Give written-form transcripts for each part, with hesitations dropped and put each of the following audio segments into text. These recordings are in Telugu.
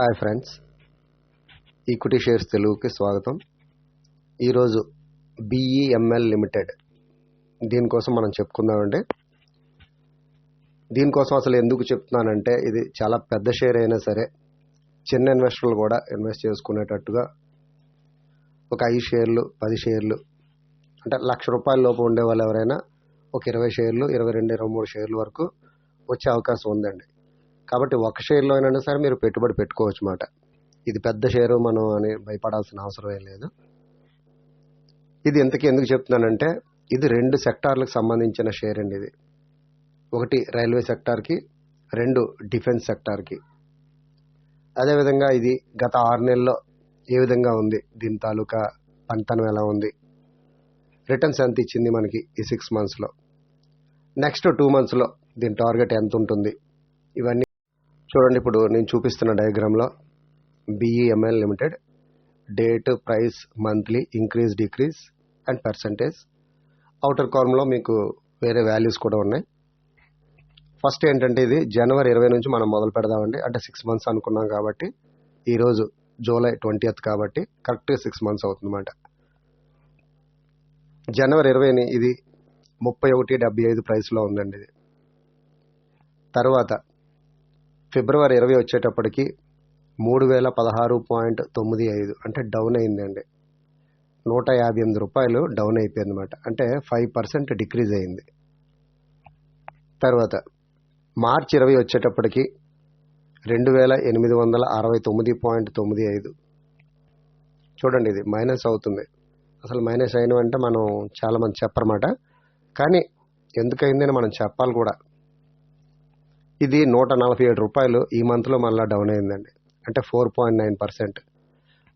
హాయ్ ఫ్రెండ్స్, ఈక్విటీ షేర్స్ తెలుగుకి స్వాగతం. ఈరోజు BEML లిమిటెడ్ దీనికోసం మనం చెప్పుకుందామండి. దీనికోసం అసలు ఎందుకు చెప్తున్నానంటే, ఇది చాలా పెద్ద షేర్ అయినా సరే చిన్న ఇన్వెస్టర్లు కూడా ఇన్వెస్ట్ చేసుకునేటట్టుగా ఒక 5 షేర్లు 10 షేర్లు అంటే ₹1,00,000 లోపు ఉండే వాళ్ళు ఎవరైనా ఒక 20 షేర్లు 22 23 షేర్ల వరకు వచ్చే అవకాశం ఉందండి. కాబట్టి ఒక షేర్లో అయినా సరే మీరు పెట్టుబడి పెట్టుకోవచ్చు మాట. ఇది పెద్ద షేరు మనం అని భయపడాల్సిన అవసరం ఏం లేదు. ఇది ఇంతకీ ఎందుకు చెప్తున్నానంటే, ఇది 2 సెక్టార్లకు సంబంధించిన షేర్ అండి. ఇది ఒకటి రైల్వే సెక్టార్కి, 2 డిఫెన్స్ సెక్టార్కి. అదేవిధంగా ఇది గత 6 నెలల్లో ఏ విధంగా ఉంది, దీని తాలూకా పనితనం ఎలా ఉంది, రిటర్న్స్ ఎంత ఇచ్చింది మనకి ఈ 6 మంత్స్లో, నెక్స్ట్ 2 మంత్స్లో దీని టార్గెట్ ఎంత ఉంటుంది, ఇవన్నీ చూడండి. ఇప్పుడు నేను చూపిస్తున్న డయాగ్రామ్లో BEML limited date, price, monthly, increase, decrease and percentage. Outer కాలంలో మీకు వేరే వాల్యూస్ కూడా ఉన్నాయి. ఫస్ట్ ఏంటంటే, ఇది జనవరి 20 నుంచి మనం మొదలు పెడదామండి. అంటే 6 మంత్స్ అనుకున్నాం కాబట్టి, ఈరోజు జూలై 20th కాబట్టి కరెక్ట్గా 6 మంత్స్ అవుతుందన్నమాట. జనవరి 20ని ఇది 31.75 ప్రైస్లో ఉందండి. ఇది తర్వాత ఫిబ్రవరి 20 వచ్చేటప్పటికి 3,016.95 అంటే డౌన్ అయిందండి. ₹158 డౌన్ అయిపోయింది అనమాట. అంటే 5% డిక్రీజ్ అయింది. తర్వాత మార్చి 20 వచ్చేటప్పటికి 2,869.95 చూడండి, ఇది మైనస్ అవుతుంది. అసలు మైనస్ అయినవంటే మనం చాలామంది చెప్పరన్నమాట, కానీ ఎందుకైందని మనం చెప్పాలి కూడా. ఇది ₹147 ఈ మంత్లో మళ్ళీ డౌన్ అయిందండి. అంటే 4.9%.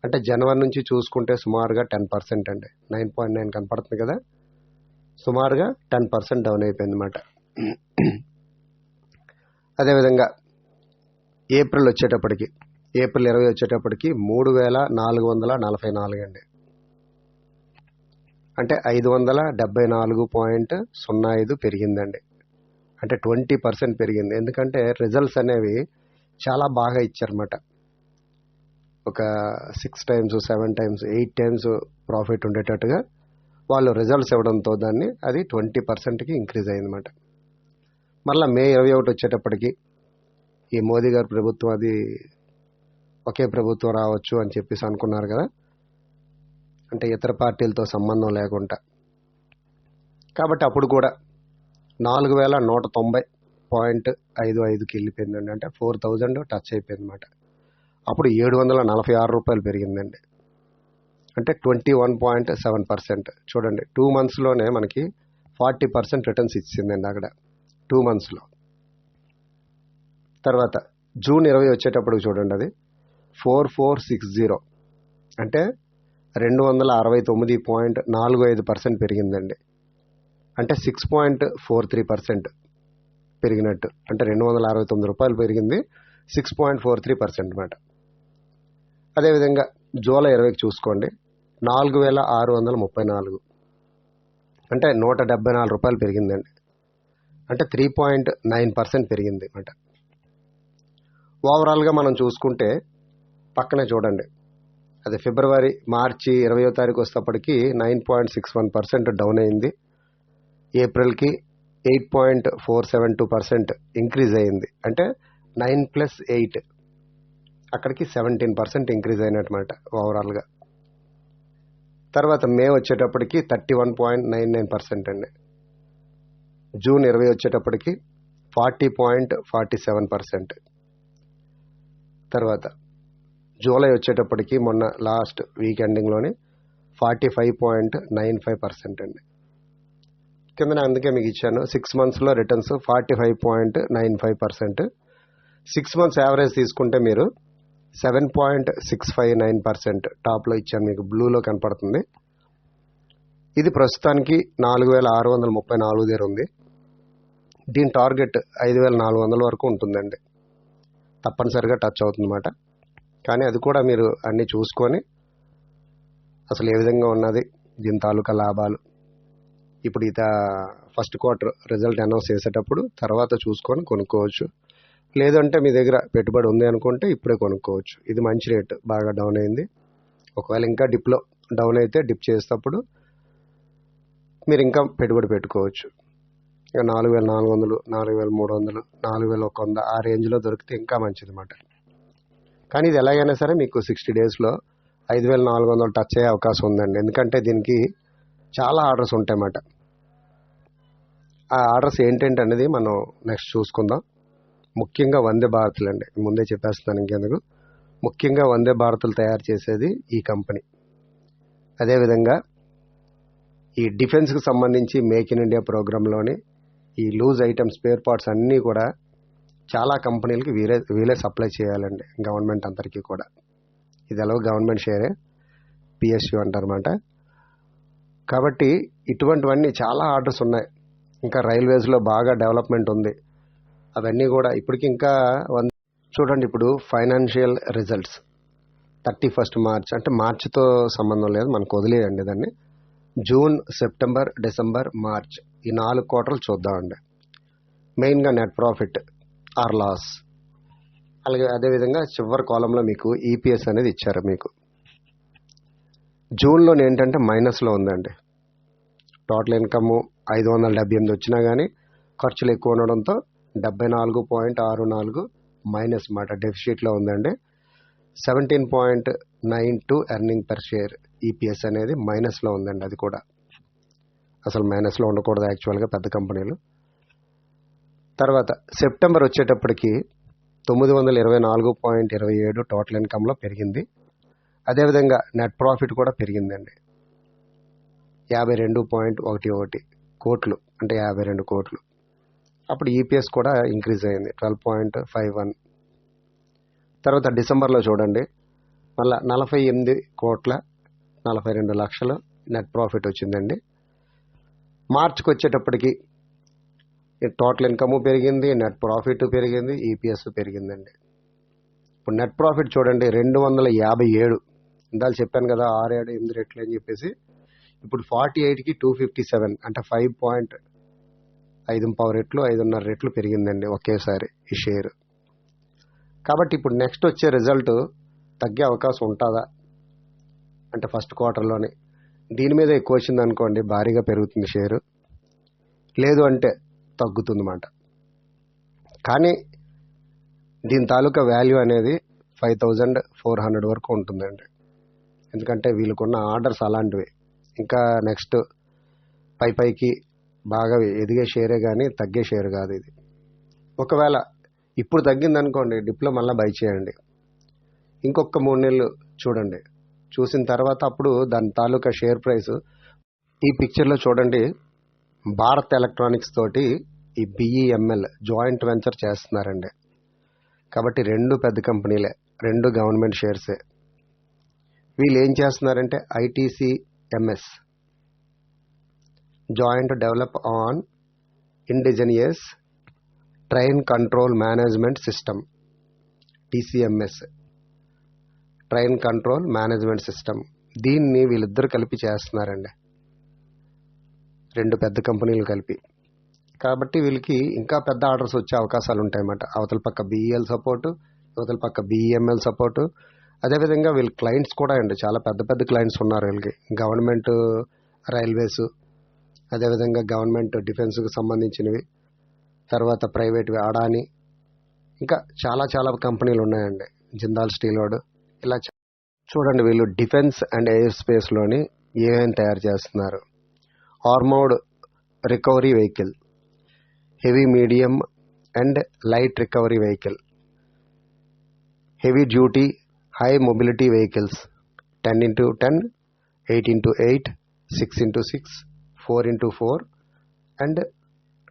అంటే జనవరి నుంచి చూసుకుంటే సుమారుగా 10% అండి. 9.9 కనపడుతుంది కదా, సుమారుగా 10% డౌన్ అయిపోయింది అన్నమాట. అదేవిధంగా ఏప్రిల్ 20 వచ్చేటప్పటికి 3,444 అండి. అంటే 574.05 పెరిగిందండి. అంటే 20% పెరిగింది. ఎందుకంటే రిజల్ట్స్ అనేవి చాలా బాగా ఇచ్చారన్నమాట. ఒక 6 times 7 times 8 times ప్రాఫిట్ ఉండేటట్టుగా వాళ్ళు రిజల్ట్స్ ఇవ్వడంతో దాన్ని అది 20%కి ఇంక్రీజ్ అయిందన్నమాట. మళ్ళీ మే 21 వచ్చేటప్పటికి ఈ మోదీ గారి ప్రభుత్వం అది ఒకే ప్రభుత్వం రావచ్చు అని చెప్పేసి అనుకున్నారు కదా, అంటే ఇతర పార్టీలతో సంబంధం లేకుండా. కాబట్టి అప్పుడు కూడా 4,190.55కి వెళ్ళిపోయిందండి. అంటే 4,000 టచ్ అయిపోయింది అన్నమాట. అప్పుడు ₹746 పెరిగిందండి. అంటే 21.7%. చూడండి, 2 మంత్స్లోనే మనకి 40% రిటర్న్స్ ఇచ్చిందండి అక్కడ 2 మంత్స్లో. తర్వాత జూన్ 20 వచ్చేటప్పుడు చూడండి, అది 4,460 అంటే 269.45% పెరిగిందండి. అంటే 6.43% పెరిగినట్టు. అంటే ₹269 పెరిగింది, 6.43% అన్నమాట. అదేవిధంగా జూలై 20కి చూసుకోండి, 4,634 అంటే ₹174 పెరిగిందండి. అంటే 3.9% పెరిగింది అన్నమాట. ఓవరాల్గా మనం చూసుకుంటే పక్కనే చూడండి, అది ఫిబ్రవరి మార్చి 20వ తారీఖు వచ్చేటప్పటికి 9.61% డౌన్ అయింది. ఏప్రిల్కి 8.472% ఇంక్రీజ్ అయింది. అంటే 9+8 అక్కడికి 17% ఇంక్రీజ్ అయినట్టుమాట ఓవరాల్గా. తర్వాత మే వచ్చేటప్పటికి 31.99% అండి. జూన్ 20 వచ్చేటప్పటికి 40.47%. తర్వాత జూలై వచ్చేటప్పటికి మొన్న లాస్ట్ వీక్ ఎండింగ్లోని 45.95% అండి. కింద అందుకే మీకు ఇచ్చాను, 6 మంత్స్లో రిటర్న్స్ 45.95%. 6 మంత్స్ యావరేజ్ తీసుకుంటే మీరు 7.659% టాప్లో ఇచ్చాను, మీకు బ్లూలో కనపడుతుంది. ఇది ప్రస్తుతానికి 4,634 దగ్గర ఉంది. దీని టార్గెట్ 5,400 వరకు ఉంటుందండి. తప్పనిసరిగా టచ్ అవుతుందన్నమాట. కానీ అది కూడా మీరు అన్నీ చూసుకొని అసలు ఏ విధంగా ఉన్నది, దీని తాలూకా లాభాలు ఇప్పుడు ఫస్ట్ క్వార్టర్ రిజల్ట్ అనౌన్స్ చేసేటప్పుడు తర్వాత చూసుకొని కొనుక్కోవచ్చు. లేదంటే మీ దగ్గర పెట్టుబడి ఉంది అనుకుంటే ఇప్పుడే కొనుక్కోవచ్చు. ఇది మంచి రేటు, బాగా డౌన్ అయింది. ఒకవేళ ఇంకా డిప్లో డౌన్ అయితే డిప్ చేసేటప్పుడు మీరు ఇంకా పెట్టుబడి పెట్టుకోవచ్చు. ఇక 4,400, 4,300, 4,100 ఆ రేంజ్లో దొరికితే ఇంకా మంచిది అన్నమాట. కానీ ఇది ఎలాగైనా సరే మీకు 60 డేస్లో 5,400 టచ్ అయ్యే అవకాశం ఉందండి. ఎందుకంటే దీనికి చాలా ఆర్డర్స్ ఉంటాయన్నమాట. ఆ ఆర్డర్స్ ఏంటంటే అనేది మనం నెక్స్ట్ చూసుకుందాం. ముఖ్యంగా వందే భారత్లు అండి, ముందే చెప్పేస్తున్నాను ఇంకెందుకు. ముఖ్యంగా వందే భారత్లు తయారు చేసేది ఈ కంపెనీ. అదేవిధంగా ఈ డిఫెన్స్కి సంబంధించి మేక్ ఇన్ ఇండియా ప్రోగ్రాంలోని ఈ లూజ్ ఐటమ్స్ స్పేర్ పార్ట్స్ అన్నీ కూడా చాలా కంపెనీలకి వీలే సప్లై చేయాలండి, గవర్నమెంట్ అందరికీ కూడా. ఇది ఎలాగో గవర్నమెంట్ షేరే, పిఎస్యు అంటారన్నమాట. కాబట్టి ఇటువంటివన్నీ చాలా ఆర్డర్స్ ఉన్నాయి. ఇంకా రైల్వేస్లో బాగా డెవలప్మెంట్ ఉంది. అవన్నీ కూడా ఇప్పటికి ఇంకా చూడండి. ఇప్పుడు ఫైనాన్షియల్ రిజల్ట్స్ 31 మార్చ్ అంటే మార్చితో సంబంధం లేదు, మనకు వదిలేయండి దాన్ని. జూన్, సెప్టెంబర్, డిసెంబర్, మార్చ్ ఈ 4 క్వార్టర్లు చూద్దామండి. మెయిన్గా నెట్ ప్రాఫిట్ ఆర్ లాస్, అలాగే అదేవిధంగా చివరి కాలంలో మీకు ఈపీఎస్ అనేది ఇచ్చారు. మీకు జూన్లో ఏంటంటే మైనస్లో ఉందండి. టోటల్ ఇన్కమ్ 578 వచ్చినా కానీ ఖర్చులు ఎక్కువ ఉండడంతో 74.64 మైనస్ మాట, డెఫిసిట్లో ఉందండి. 17.92 ఎర్నింగ్ పర్ షేర్ ఈపీఎస్ అనేది మైనస్లో ఉందండి. అది కూడా అసలు మైనస్లో ఉండకూడదు యాక్చువల్గా పెద్ద కంపెనీలు. తర్వాత సెప్టెంబర్ వచ్చేటప్పటికి 924.27 టోటల్ ఇన్కంలో పెరిగింది. అదేవిధంగా నెట్ ప్రాఫిట్ కూడా పెరిగిందండి, 52.11 కోట్లు, అంటే 52 కోట్లు. అప్పుడు ఈపీఎస్ కూడా ఇంక్రీజ్ అయింది, 12.51. తర్వాత డిసెంబర్లో చూడండి, మళ్ళీ 48,42,00,000 నెట్ ప్రాఫిట్ వచ్చిందండి. మార్చికి వచ్చేటప్పటికి టోటల్ ఇన్కమ్ పెరిగింది, నెట్ ప్రాఫిట్ పెరిగింది, ఈపీఎస్ పెరిగిందండి. ఇప్పుడు నెట్ ప్రాఫిట్ చూడండి 257. ఇందాక చెప్పాను కదా 6-8 రెట్లు అని చెప్పేసి. ఇప్పుడు 48కి 257, అంటే 5.5 రెట్లు, 5.5 రెట్లు పెరిగిందండి ఒకేసారి ఈ షేర్. కాబట్టి ఇప్పుడు నెక్స్ట్ వచ్చే రిజల్ట్ తగ్గే అవకాశం ఉంటుందా అంటే ఫస్ట్ క్వార్టర్లోనే దీని మీద ఎక్కువ వచ్చింది అనుకోండి, భారీగా పెరుగుతుంది షేరు. లేదు అంటే తగ్గుతుంది అన్నమాట. కానీ దీని తాలూకా వాల్యూ అనేది 5,400 వరకు ఉంటుందండి. ఎందుకంటే వీళ్ళకున్న ఆర్డర్స్ అలాంటివి. ఇంకా నెక్స్ట్ పైకి బాగా ఎదిగే షేరే కానీ తగ్గే షేర్ కాదు ఇది. ఒకవేళ ఇప్పుడు తగ్గిందనుకోండి, డిప్లో మళ్ళీ బై చేయండి. ఇంకొక 3 నెలలు చూడండి, చూసిన తర్వాత అప్పుడు దాని తాలూకా షేర్ ప్రైస్. ఈ పిక్చర్లో చూడండి, భారత్ ఎలక్ట్రానిక్స్ తోటి ఈ బిఈఎంఎల్ జాయింట్ వెంచర్ చేస్తున్నారండి. కాబట్టి 2 పెద్ద కంపెనీలే, 2 గవర్నమెంట్ షేర్సే. వీళ్ళు ఏం చేస్తున్నారంటే ITCMS, joint develop on indigenous train control management system, TCMS, train control management system. దీన్ని వీళ్ళిద్దరు కలిపి చేస్తున్నారండి, 2 పెద్ద కంపెనీలు కలిపి. కాబట్టి వీళ్ళకి ఇంకా పెద్ద ఆర్డర్స్ వచ్చే అవకాశాలు ఉంటాయన్నమాట. అవతల పక్క బీఈఎల్ సపోర్టు, అవతల పక్క బీఈఎంఎల్ సపోర్టు. అదేవిధంగా వీళ్ళ క్లయింట్స్ కూడా అండి, చాలా పెద్ద పెద్ద క్లయింట్స్ ఉన్నారు వీళ్ళకి. గవర్నమెంట్ రైల్వేస్, అదేవిధంగా గవర్నమెంట్ డిఫెన్స్కి సంబంధించినవి, తర్వాత ప్రైవేట్వి అడాని, ఇంకా చాలా కంపెనీలు ఉన్నాయండి, జిందాల్ స్టీల్ వర్డ్. ఇలా చూడండి, వీళ్ళు డిఫెన్స్ అండ్ ఎయిర్ స్పేస్లోని ఏమేమి తయారు చేస్తున్నారు. Armoured recovery vehicle, heavy medium and light recovery vehicle, heavy duty high mobility vehicles, 10x10, 8x8, 6x6, 4x4 and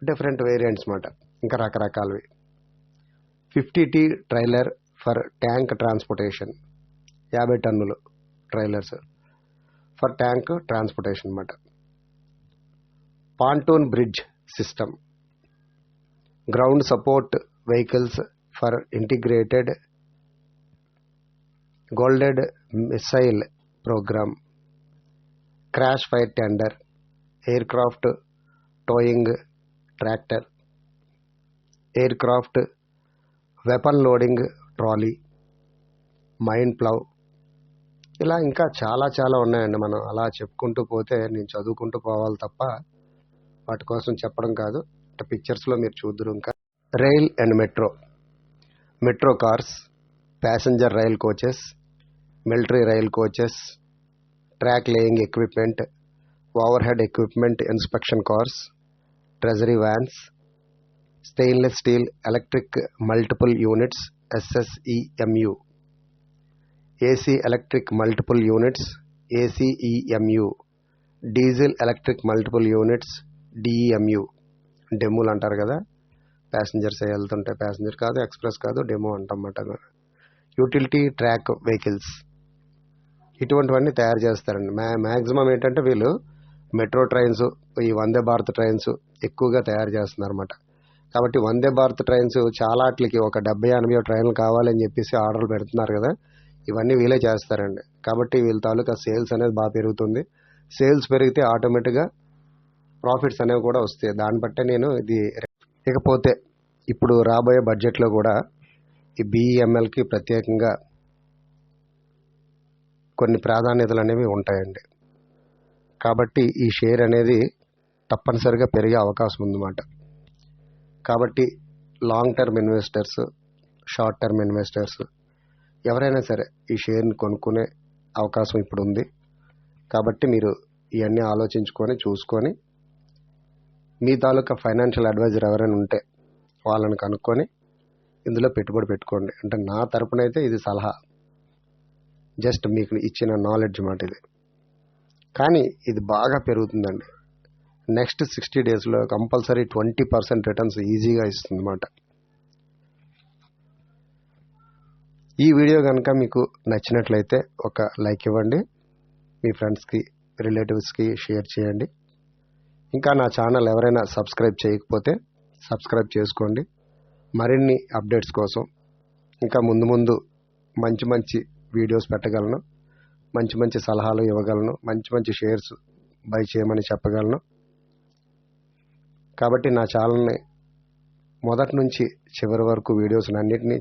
different variants మాట, ఇంకా రకరకాలవి. 50T trailer for tank transportation, 50 టన్నులు ట్రైలర్స్ ఫర్ ట్యాంక్ ట్రాన్స్పోర్టేషన్ అన్నమాట. Pontoon bridge system, ground support vehicles for integrated guided missile programme, crash fire tender, aircraft towing tractor, aircraft weapon loading trolley, mine plough, ఇలా ఇంకా చాలా చాలా ఉన్నాయండి. మనం అలా చెప్పుకుంటూ పోతే నేను చదువుకుంటూ పోవాలి తప్ప వాటి కోసం చెప్పడం కాదు. పిక్చర్స్లో మీరు చూద్దరు. ఇంకా rail and metro cars, passenger rail coaches, military rail coaches, track laying equipment, overhead equipment inspection cars, treasury vans, stainless steel electric multiple units SSEMU, AC electric multiple units ACEMU, diesel electric multiple units DEMU. డెమోలు అంటారు కదా, ప్యాసింజర్స్ వెళ్తుంటే, ప్యాసింజర్ కాదు, ఎక్స్ప్రెస్ కాదు, డెమో అంటమాట. యూటిలిటీ ట్రాక్ వెహికల్స్, ఇటువంటివన్నీ తయారు చేస్తారండి. మ్యాక్సిమం ఏంటంటే వీళ్ళు మెట్రో ట్రైన్స్, ఈ వందే భారత్ ట్రైన్స్ ఎక్కువగా తయారు చేస్తున్నారు అన్నమాట. కాబట్టి వందే భారత్ ట్రైన్స్ చాలా వాటికి ఒక 70-80 ట్రైన్లు కావాలని చెప్పేసి ఆర్డర్లు పెడుతున్నారు కదా, ఇవన్నీ వీళ్ళే చేస్తారండి. కాబట్టి వీళ్ళ తాలూకా సేల్స్ అనేది బాగా పెరుగుతుంది. సేల్స్ పెరిగితే ఆటోమేటిక్గా ప్రాఫిట్స్ అనేవి కూడా వస్తాయి. దాన్ని బట్టే నేను ఇది. ఇకపోతే ఇప్పుడు రాబోయే బడ్జెట్లో కూడా ఈ BEMLకి ప్రత్యేకంగా కొన్ని ప్రాధాన్యతలు అనేవి ఉంటాయండి. కాబట్టి ఈ షేర్ అనేది తప్పనిసరిగా పెరిగే అవకాశం ఉందన్నమాట. కాబట్టి long term investors, short term investors ఎవరైనా సరే ఈ షేర్ని కొనుక్కునే అవకాశం ఇప్పుడు ఉంది. కాబట్టి మీరు ఇవన్నీ ఆలోచించుకొని చూసుకొని మీ తాలూకా ఫైనాన్షియల్ అడ్వైజర్ ఎవరైనా ఉంటే వాళ్ళని కనుక్కొని ఇందులో పెట్టుబడి పెట్టుకోండి. అంటే నా తరపునైతే ఇది సలహా, జస్ట్ మీకు ఇచ్చిన నాలెడ్జ్ మాట ఇది. కానీ ఇది బాగా పెరుగుతుందండి. నెక్స్ట్ 60 డేస్లో కంపల్సరీ 20% రిటర్న్స్ ఈజీగా ఇస్తుంది అన్నమాట. ఈ వీడియో కనుక మీకు నచ్చినట్లయితే ఒక లైక్ ఇవ్వండి, మీ ఫ్రెండ్స్కి, రిలేటివ్స్కి షేర్ చేయండి. ఇంకా నా ఛానల్ ఎవరైనా సబ్స్క్రైబ్ చేయకపోతే సబ్స్క్రైబ్ చేసుకోండి. మరిన్ని అప్డేట్స్ కోసం ఇంకా ముందు మంచి మంచి వీడియోస్ పెట్టగలను, మంచి సలహాలు ఇవ్వగలను, మంచి షేర్స్ బై చేయమని చెప్పగలను. కాబట్టి నా ఛానల్ని మొదటి నుంచి చివరి వరకు వీడియోస్ అన్నిటినీ